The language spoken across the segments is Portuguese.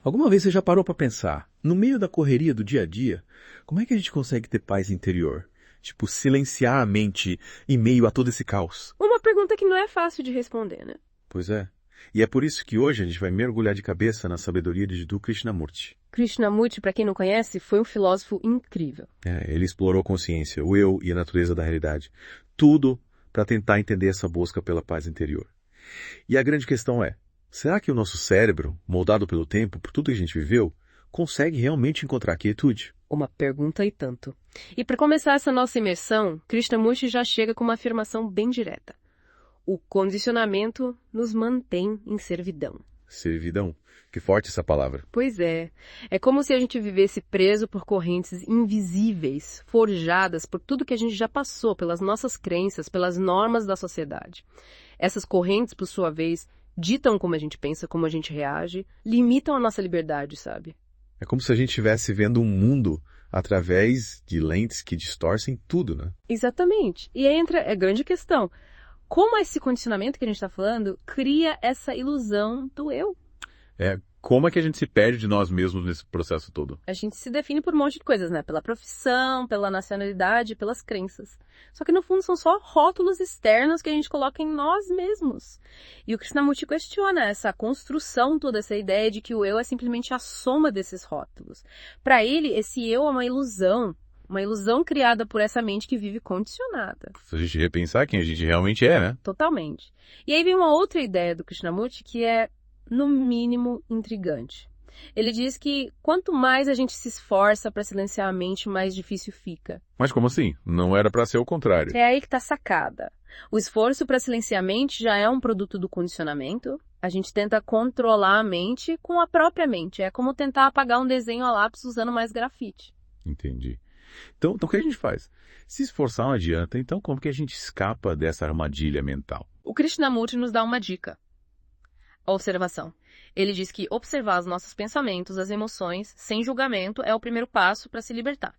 Alguma vez você já parou para pensar, no meio da correria do dia a dia, como é que a gente consegue ter paz interior? Tipo, silenciar a mente em meio a todo esse caos? Uma pergunta que não é fácil de responder, né? Pois é. E é por isso que hoje a gente vai mergulhar de cabeça na sabedoria de Jiddu Krishnamurti. Krishnamurti, para quem não conhece, foi um filósofo incrível. Ele explorou a consciência, o eu e a natureza da realidade. Tudo para tentar entender essa busca pela paz interior. E a grande questão é, será que o nosso cérebro, moldado pelo tempo, por tudo que a gente viveu, consegue realmente encontrar quietude? Uma pergunta e tanto. E para começar essa nossa imersão, Krishnamurti já chega com uma afirmação bem direta. O condicionamento nos mantém em servidão. Servidão? Que forte essa palavra. Pois é. É como se a gente vivesse preso por correntes invisíveis, forjadas por tudo que a gente já passou, pelas nossas crenças, pelas normas da sociedade. Essas correntes, por sua vez, ditam como a gente pensa, como a gente reage, limitam a nossa liberdade, sabe? É como se a gente estivesse vendo um mundo através de lentes que distorcem tudo, né? Exatamente. E aí entra a grande questão. Como esse condicionamento que a gente está falando cria essa ilusão do eu? Como é que a gente se perde de nós mesmos nesse processo todo? A gente se define por um monte de coisas, né? Pela profissão, pela nacionalidade, pelas crenças. Só que no fundo são só rótulos externos que a gente coloca em nós mesmos. E o Krishnamurti questiona essa construção toda, essa ideia de que o eu é simplesmente a soma desses rótulos. Para ele, esse eu é uma ilusão criada por essa mente que vive condicionada. Se a gente repensar quem a gente realmente é, né? Totalmente. E aí vem uma outra ideia do Krishnamurti que é, no mínimo, intrigante. Ele diz que quanto mais a gente se esforça para silenciar a mente, mais difícil fica. Mas como assim? Não era para ser o contrário. É aí que está a sacada. O esforço para silenciar a mente já é um produto do condicionamento. A gente tenta controlar a mente com a própria mente. É como tentar apagar um desenho a lápis usando mais grafite. Entendi. Então o que a gente faz? Se esforçar não adianta, então como que a gente escapa dessa armadilha mental? O Krishnamurti nos dá uma dica. A observação. Ele diz que observar os nossos pensamentos, as emoções, sem julgamento, é o primeiro passo para se libertar.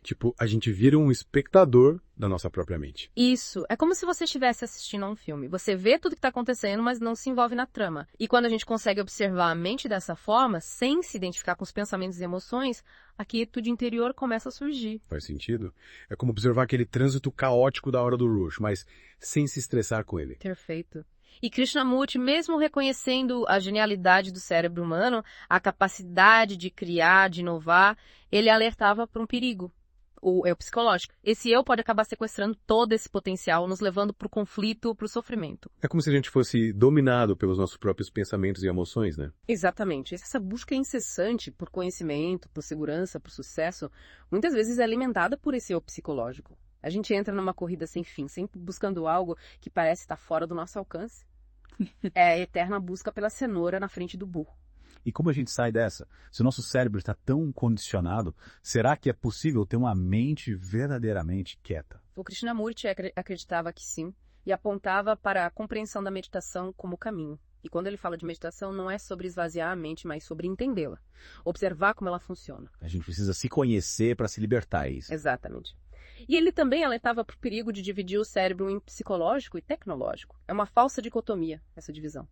Tipo, a gente vira um espectador da nossa própria mente. Isso. É como se você estivesse assistindo a um filme. Você vê tudo que está acontecendo, mas não se envolve na trama. E quando a gente consegue observar a mente dessa forma, sem se identificar com os pensamentos e emoções, a quietude interior começa a surgir. Faz sentido? É como observar aquele trânsito caótico da hora do rush, mas sem se estressar com ele. Perfeito. E Krishnamurti, mesmo reconhecendo a genialidade do cérebro humano, a capacidade de criar, de inovar, ele alertava para um perigo. O eu psicológico. Esse eu pode acabar sequestrando todo esse potencial, nos levando para o conflito, para o sofrimento. É como se a gente fosse dominado pelos nossos próprios pensamentos e emoções, né? Exatamente. Essa busca incessante por conhecimento, por segurança, por sucesso, muitas vezes é alimentada por esse eu psicológico. A gente entra numa corrida sem fim, sempre buscando algo que parece estar fora do nosso alcance. É a eterna busca pela cenoura na frente do burro. E como a gente sai dessa? Se o nosso cérebro está tão condicionado, será que é possível ter uma mente verdadeiramente quieta? O Krishnamurti acreditava que sim, e apontava para a compreensão da meditação como caminho. E quando ele fala de meditação, não é sobre esvaziar a mente, mas sobre entendê-la. Observar como ela funciona. A gente precisa se conhecer para se libertar, é isso? Exatamente. E ele também alertava para o perigo de dividir o cérebro em psicológico e tecnológico. É uma falsa dicotomia, essa divisão.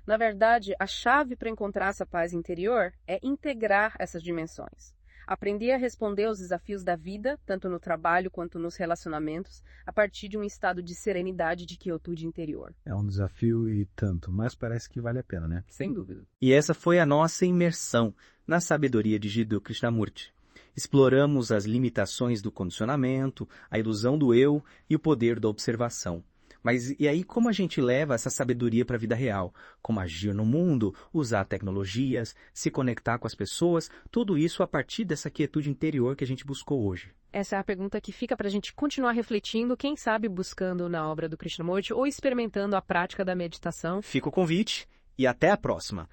Na verdade, a chave para encontrar essa paz interior é integrar essas dimensões. Aprender a responder aos desafios da vida, tanto no trabalho quanto nos relacionamentos, a partir de um estado de serenidade, de quietude interior. É um desafio e tanto, mas parece que vale a pena, né? Sem dúvida. E essa foi a nossa imersão na sabedoria de Jiddu Krishnamurti. Exploramos as limitações do condicionamento, a ilusão do eu e o poder da observação. Mas e aí como a gente leva essa sabedoria para a vida real? Como agir no mundo, usar tecnologias, se conectar com as pessoas, tudo isso a partir dessa quietude interior que a gente buscou hoje. Essa é a pergunta que fica para a gente continuar refletindo, quem sabe buscando na obra do Krishnamurti ou experimentando a prática da meditação. Fica o convite e até a próxima.